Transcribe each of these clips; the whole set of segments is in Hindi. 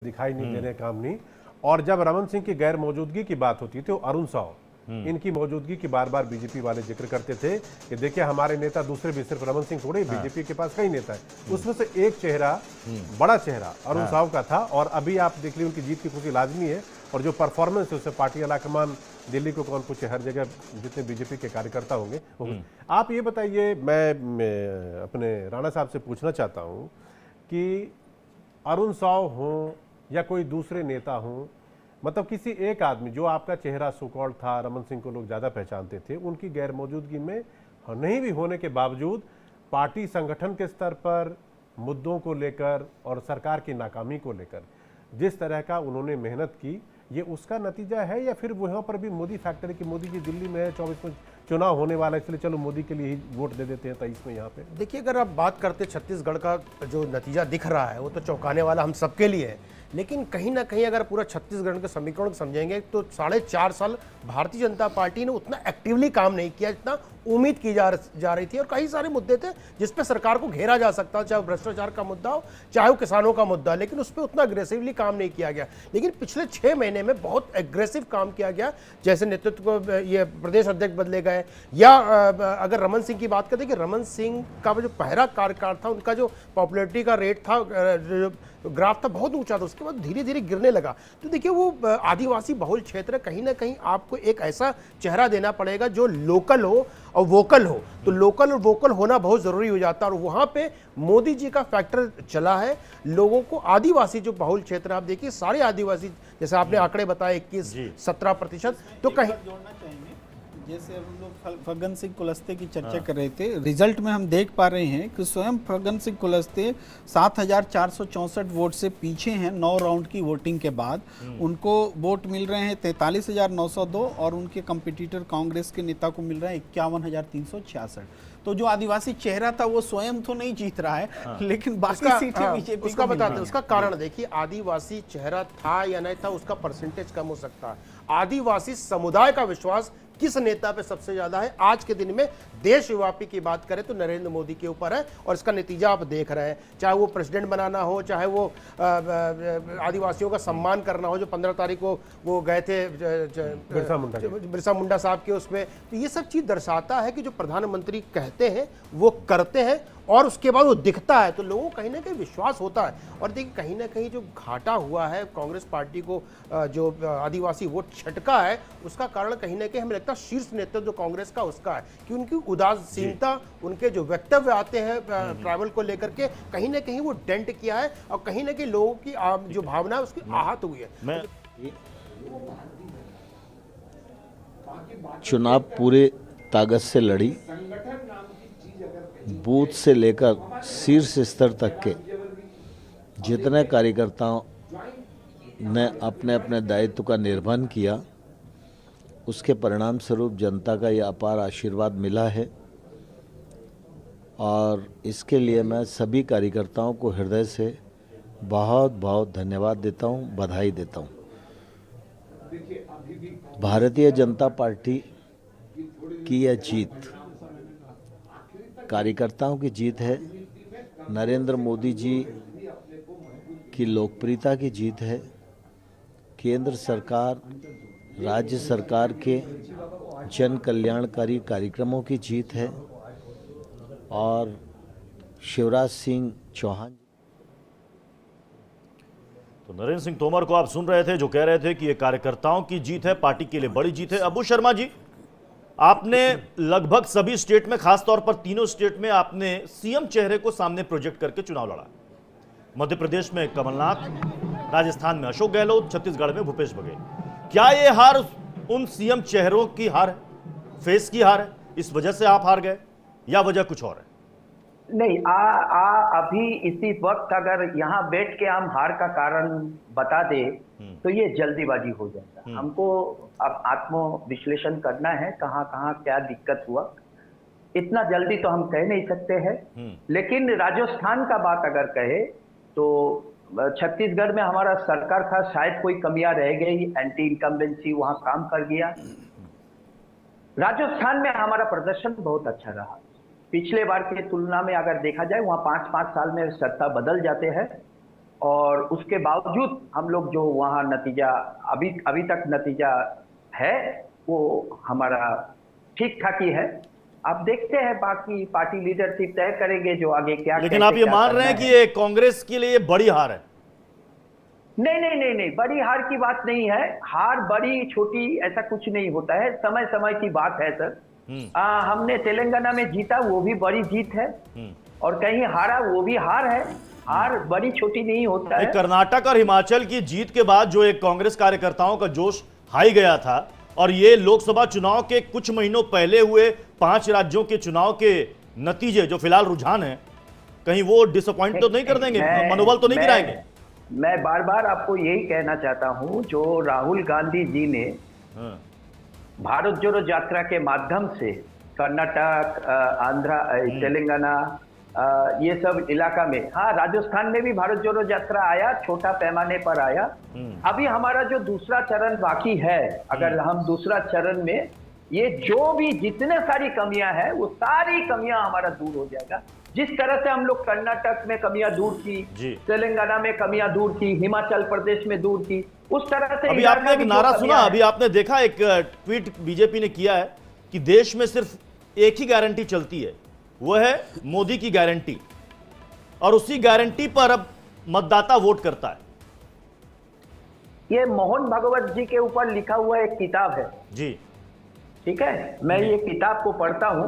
दिखाई नहीं दे रहे, काम नहीं। और जब रमन सिंह की गैर मौजूदगी की बात होती थी तो अरुण साव इनकी मौजूदगी की बार बार बीजेपी वाले जिक्र करते थे कि देखिए हमारे नेता दूसरे भी, सिर्फ रमन सिंह थोड़े, बीजेपी के पास कई नेता है। उसमें से एक चेहरा, बड़ा चेहरा अरुण साव का था। और अभी आप देख लीजिए उनकी जीत की खुशी लाजमी है। और जो परफॉर्मेंस है उससे पार्टी अलाकमान दिल्ली को कौन पूछे, हर जगह जितने बीजेपी के कार्यकर्ता होंगे। आप ये बताइए, मैं अपने राणा साहब से पूछना चाहता हूँ कि अरुण साव हों या कोई दूसरे नेता हों, मतलब किसी एक आदमी जो आपका चेहरा सुकॉल्ड था, रमन सिंह को लोग ज़्यादा पहचानते थे, उनकी गैर मौजूदगी में नहीं भी होने के बावजूद पार्टी संगठन के स्तर पर मुद्दों को लेकर और सरकार की नाकामी को लेकर जिस तरह का उन्होंने मेहनत की, ये उसका नतीजा है या फिर वहाँ पर भी मोदी फैक्टर है कि मोदी जी दिल्ली में है, 24 में चुनाव होने वाला है, इसलिए चलो मोदी के लिए ही वोट दे देते हैं 23 में यहाँ पे। देखिए, अगर आप बात करते छत्तीसगढ़ का जो नतीजा दिख रहा है वो तो चौंकाने वाला हम सबके लिए है, लेकिन कहीं ना कहीं अगर पूरा छत्तीसगढ़ के समीकरण को समझेंगे तो 4.5 साल भारतीय जनता पार्टी ने उतना एक्टिवली काम नहीं किया जितना उम्मीद की जा रही थी। और कई सारे मुद्दे थे जिस पे सरकार को घेरा जा सकता, चाहे भ्रष्टाचार का मुद्दा हो, चाहे वो किसानों का मुद्दा, लेकिन उस पर उतना अग्रेसिवली काम नहीं किया गया। लेकिन पिछले 6 महीने में बहुत एग्रेसिव काम किया गया, जैसे नेतृत्व को ये प्रदेश अध्यक्ष बदले गए, या अगर रमन सिंह की बात करें कि रमन सिंह का जो पहला कार्यकाल था, उनका जो पॉपुलैरिटी का रेट था, ग्राफ था, बहुत ऊंचा था, उसके बाद धीरे धीरे गिरने लगा। तो देखिए, वो आदिवासी बहुल क्षेत्र, कहीं ना कहीं आपको एक ऐसा चेहरा देना पड़ेगा जो लोकल हो और वोकल हो। तो लोकल और वोकल होना बहुत जरूरी हो जाता है, और वहां पे मोदी जी का फैक्टर चला है। लोगों को आदिवासी जो बहुल क्षेत्र, आप देखिए सारे आदिवासी, जैसे आपने आंकड़े बताए 21-17%, तो कहीं जैसे हम लोग फग्गन सिंह कुलस्ते की चर्चा कर रहे थे, रिजल्ट में हम देख पा रहे हैं कि स्वयं फग्गन सिंह कुलस्ते 7,464 वोट से पीछे हैं। 9 राउंड की वोटिंग के बाद उनको वोट मिल रहे हैं 43,902, और उनके कंपटीटर कांग्रेस के नेता को मिल रहा है 51,366। तो जो आदिवासी चेहरा था वो स्वयं तो नहीं जीत रहा है, लेकिन बाकी सीटें बीजेपी उसका बताते हैं। उसका कारण देखिए, आदिवासी चेहरा था या नहीं था, उसका परसेंटेज कम हो सकता है। आदिवासी समुदाय का विश्वास किस नेता पे सबसे ज्यादा है आज के दिन में, देशव्यापी की बात करें तो नरेंद्र मोदी के ऊपर है। और इसका नतीजा आप देख रहे हैं, चाहे वो प्रेसिडेंट बनाना हो, चाहे वो आदिवासियों का सम्मान करना हो, जो 15 तारीख को वो गए थे बिरसा मुंडा साहब के उसमें। तो ये सब चीज दर्शाता है कि जो प्रधानमंत्री कहते हैं वो करते हैं, और उसके बाद वो दिखता है, तो लोगों को कहीं ना कहीं विश्वास होता है। और देखिए, कहीं ना कहीं जो घाटा हुआ है कांग्रेस पार्टी को, जो आदिवासी वोट छटका है, उसका कारण कहीं ना कहीं हमें लगता है शीर्ष नेतृत्व जो कांग्रेस का उसका है, कि उनकी उदासीनता, उनके जो वक्तव्य आते हैं ट्राइबल को लेकर के, कहीं ना कहीं वो डेंट किया है, और कहीं ना कहीं लोगों की जो भावना है उसकी आहत हुई है। चुनाव पूरे ताकत से लड़ी, बूथ से लेकर शीर्ष स्तर तक के जितने कार्यकर्ताओं ने अपने अपने दायित्व का निर्वहन किया, उसके परिणाम स्वरूप जनता का यह अपार आशीर्वाद मिला है। और इसके लिए मैं सभी कार्यकर्ताओं को हृदय से बहुत बहुत धन्यवाद देता हूं, बधाई देता हूं। भारतीय जनता पार्टी की यह जीत कार्यकर्ताओं की जीत है, नरेंद्र मोदी जी की लोकप्रियता की जीत है, केंद्र सरकार, राज्य सरकार के जन कल्याणकारी कार्यक्रमों की जीत है, और शिवराज सिंह चौहान। तो नरेंद्र सिंह तोमर को आप सुन रहे थे, जो कह रहे थे कि ये कार्यकर्ताओं की जीत है, पार्टी के लिए बड़ी जीत है। अबू शर्मा जी, आपने लगभग सभी स्टेट में, खासतौर पर तीनों स्टेट में आपने सीएम चेहरे को सामने प्रोजेक्ट करके चुनाव लड़ा। मध्य प्रदेश में कमलनाथ, राजस्थान में अशोक गहलोत, छत्तीसगढ़ में भूपेश बघेल। क्या ये हार उन सीएम चेहरों की हार है, फेस की हार है, इस वजह से आप हार गए, या वजह कुछ और है? नहीं, अभी इसी वक्त अगर यहाँ बैठ के हम हार का कारण बता दे तो ये जल्दीबाजी हो जाएगा। हमको अब आत्म विश्लेषण करना है, कहाँ कहाँ क्या दिक्कत हुआ। इतना जल्दी तो हम कह नहीं सकते हैं, लेकिन राजस्थान का बात अगर कहे तो छत्तीसगढ़ में हमारा सरकार था, शायद कोई कमियां रह गई, एंटी इनकम्बेंसी वहां काम कर गया। राजस्थान में हमारा प्रदर्शन बहुत अच्छा रहा। पिछले बार की तुलना में अगर देखा जाए, वहां 5-5 साल में सत्ता बदल जाते हैं, और उसके बावजूद हम लोग जो वहाँ नतीजा अभी तक नतीजा है वो हमारा ठीक ठाक ही है। आप देखते हैं, बाकी पार्टी लीडरशिप तय करेंगे जो आगे क्या। लेकिन आप ये मान रहे हैं कि ये कांग्रेस के लिए बड़ी हार है? नहीं, बड़ी हार की बात नहीं है। हार बड़ी छोटी ऐसा कुछ नहीं होता है, समय समय की बात है सर। हमने तेलंगाना में जीता, वो भी बड़ी जीत है, और कहीं हारा, वो भी हार है। हार बड़ी छोटी नहीं होता है। कर्नाटक और हिमाचल की जीत के बाद जो एक कांग्रेस कार्यकर्ताओं का जोश हाई गया था, और ये लोकसभा चुनाव के कुछ महीनों पहले हुए 5 राज्यों के चुनाव के नतीजे जो फिलहाल रुझान है, कहीं वो डिसअपॉइंट तो नहीं कर देंगे, मनोबल तो नहीं गिराएंगे? मैं बार बार आपको यही कहना चाहता हूं, जो राहुल गांधी जी ने भारत जोड़ो यात्रा के माध्यम से कर्नाटक, आंध्रा, तेलंगाना, ये सब इलाका में, हाँ राजस्थान में भी भारत जोड़ो यात्रा आया, छोटा पैमाने पर आया। अभी हमारा जो दूसरा चरण बाकी है, अगर हम दूसरा चरण में ये जो भी जितने सारी कमियां हैं, वो सारी कमियां हमारा दूर हो जाएगा। जिस तरह से हम लोग कर्नाटक में कमियां दूर की, तेलंगाना में कमियां दूर की, हिमाचल प्रदेश में दूर की, उस तरह से अभी आपने एक नारा सुना, अभी आपने देखा एक ट्वीट बीजेपी ने किया है कि देश में सिर्फ एक ही गारंटी चलती है, वो है मोदी की गारंटी, और उसी गारंटी पर अब मतदाता वोट करता है। ये मोहन भागवत जी के ऊपर लिखा हुआ एक किताब है जी, ठीक है, मैं ये किताब को पढ़ता हूं।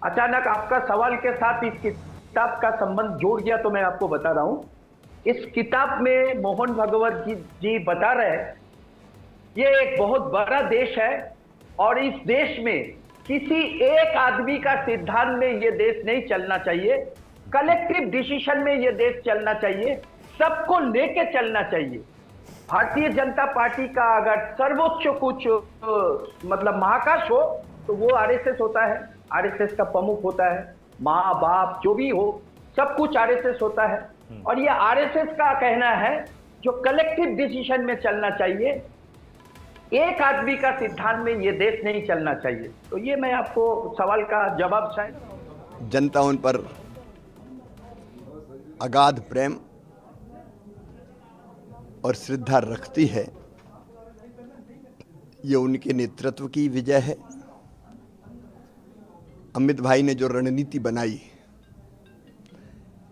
अचानक आपका सवाल के साथ इस किताब का संबंध जोड़ गया, तो मैं आपको बता रहा हूं। इस किताब में मोहन भागवत जी बता रहे हैं, ये एक बहुत बड़ा देश है, और इस देश में किसी एक आदमी का सिद्धांत में ये देश नहीं चलना चाहिए, कलेक्टिव डिसीजन में ये देश चलना चाहिए, सबको लेके चलना चाहिए। भारतीय जनता पार्टी का अगर सर्वोच्च कुछ मतलब महाकाश हो तो वो आरएसएस होता है, आरएसएस का प्रमुख होता है, माँ बाप जो भी हो, सब कुछ आरएसएस होता है। और ये आरएसएस का कहना है जो कलेक्टिव डिसीजन में चलना चाहिए, एक आदमी का सिद्धांत में ये देश नहीं चलना चाहिए। तो ये मैं आपको सवाल का जवाब शायद। जनता उन पर अगाध प्रेम और श्रद्धा रखती है, ये उनके नेतृत्व की विजय है। अमित भाई ने जो रणनीति बनाई,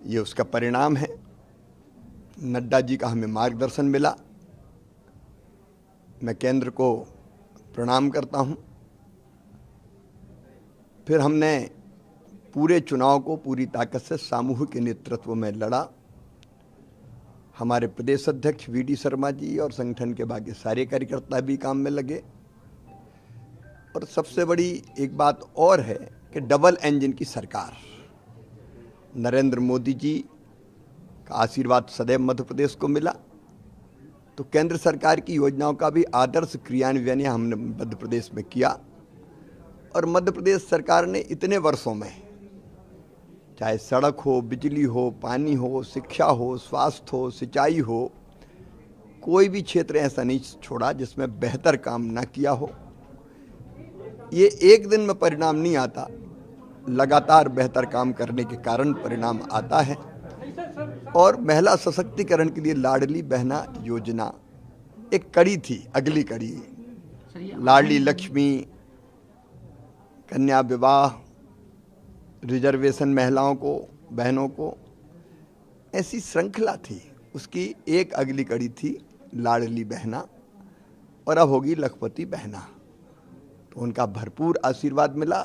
ये उसका परिणाम है। नड्डा जी का हमें मार्गदर्शन मिला, मैं केंद्र को प्रणाम करता हूं। फिर हमने पूरे चुनाव को पूरी ताकत से सामूहिक नेतृत्व में लड़ा। हमारे प्रदेश अध्यक्ष वीडी शर्मा जी और संगठन के बाकी सारे कार्यकर्ता भी काम में लगे। और सबसे बड़ी एक बात और है कि डबल इंजन की सरकार, नरेंद्र मोदी जी का आशीर्वाद सदैव मध्य प्रदेश को मिला, तो केंद्र सरकार की योजनाओं का भी आदर्श क्रियान्वयन हमने मध्य प्रदेश में किया। और मध्य प्रदेश सरकार ने इतने वर्षों में, चाहे सड़क हो, बिजली हो, पानी हो, शिक्षा हो, स्वास्थ्य हो, सिंचाई हो, कोई भी क्षेत्र ऐसा नहीं छोड़ा जिसमें बेहतर काम ना किया हो। ये एक दिन में परिणाम नहीं आता, लगातार बेहतर काम करने के कारण परिणाम आता है। और महिला सशक्तिकरण के लिए लाडली बहना योजना एक कड़ी थी, अगली कड़ी लाडली लक्ष्मी, कन्या विवाह, रिजर्वेशन महिलाओं को, बहनों को, ऐसी श्रृंखला थी। उसकी एक अगली कड़ी थी लाडली बहना, और अब होगी लखपति बहना। तो उनका भरपूर आशीर्वाद मिला।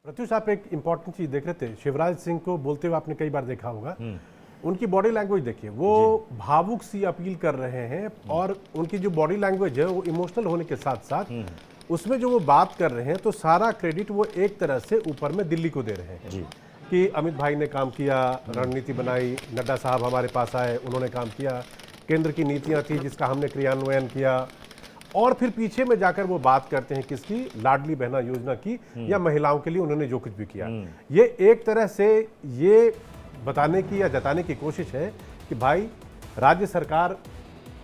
प्रत्युष, आप एक इंपॉर्टेंट चीज देख रहे थे, शिवराज सिंह को बोलते हुए आपने कई बार देखा होगा, उनकी बॉडी लैंग्वेज देखिए, वो भावुक सी अपील कर रहे हैं, और उनकी जो बॉडी लैंग्वेज है वो इमोशनल होने के साथ साथ उसमें जो वो बात कर रहे हैं, तो सारा क्रेडिट वो एक तरह से ऊपर में दिल्ली को दे रहे हैं कि अमित भाई ने काम किया, रणनीति बनाई, नड्डा साहब हमारे पास आए, उन्होंने काम किया, केंद्र की नीतियां थी जिसका हमने क्रियान्वयन किया। और फिर पीछे में जाकर वो बात करते हैं किसकी, लाडली बहना योजना की, या महिलाओं के लिए उन्होंने जो कुछ भी किया। ये एक तरह से ये बताने की या जताने की कोशिश है कि भाई राज्य सरकार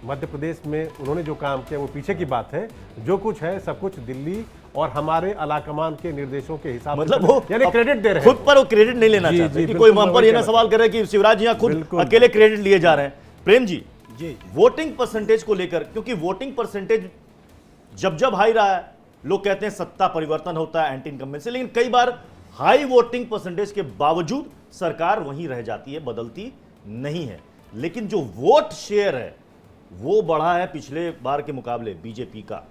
मध्य प्रदेश में उन्होंने जो काम किया वो पीछे की बात है, जो कुछ है सब कुछ दिल्ली और हमारे आलाकमान के निर्देशों के हिसाब मतलब से वो यानी क्रेडिट दे रहे हैं। खुद पर वो क्रेडिट नहीं लेना जी, चाहते जी, कि कोई बिल्कुल, वहां पर मैं ये ना वही सवाल करे कि शिवराज जी यहाँ खुद बिल्कुल। अकेले क्रेडिट लिए जा रहे हैं। प्रेम जी, जी वोटिंग परसेंटेज को लेकर, क्योंकि वोटिंग परसेंटेज जब हाई रहा है, लोग कहते हैं सत्ता परिवर्तन होता है, एंटी इनकम्बेंसी, लेकिन कई बार हाई वोटिंग परसेंटेज के बावजूद सरकार वहीं रह जाती है, बदलती नहीं है। लेकिन जो वोट शेयर है वो बढ़ा है पिछले बार के मुकाबले बीजेपी का।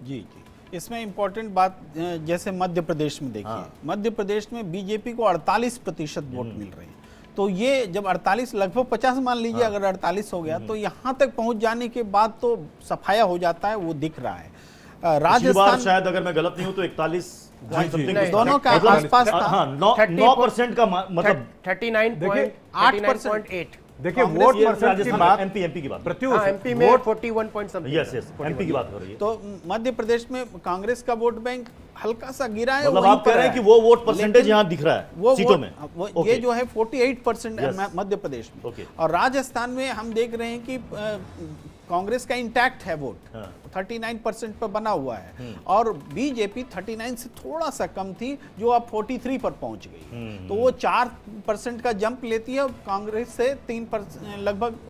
जी जी, इसमें इंपॉर्टेंट बात जैसे मध्य प्रदेश में देखिए, मध्य प्रदेश में बीजेपी को 48% वोट मिल रहे हैं। तो ये जब 48 लगभग 50 मान लीजिए, अगर 48 हो गया तो यहाँ तक पहुँच जाने के बाद तो सफाया हो जाता है, वो दिख रहा है। पिछली बार राजस्थान शायद अगर मैं गलत नहीं हूं तो 41 नहीं, दोनों का मतलब आसपास था। हाँ, 9% का मतलब 39.8%। देखिए कांग्रेस वोट ये परसेंट की राजस्थान, बात एमपी की बात। प्रत्युष हाँ, एमपी में vote 41 point something. Yes MP की बात हो रही है। तो मध्य प्रदेश में कांग्रेस का वोट बैंक हल्का सा गिरा है, मतलब वहीं आप कह पर रहे हैं है। कि वो वोट परसेंटेज लेकिन यहाँ दिख रहा है वो सीटों वोट- में। वो ओके। ये जो है 48% है Yes. मध्य प्रदेश में। ओके। और राजस्थान में हम देख रहे हैं कि कांग्रेस का इंटैक्ट है वोट, हाँ। 39% पर बना हुआ है, और बीजेपी 39 से थोड़ा सा कम थी, जो अब 43 पर पहुंच गई। तो वो 4% का जंप लेती है, कांग्रेस से 3% लगभग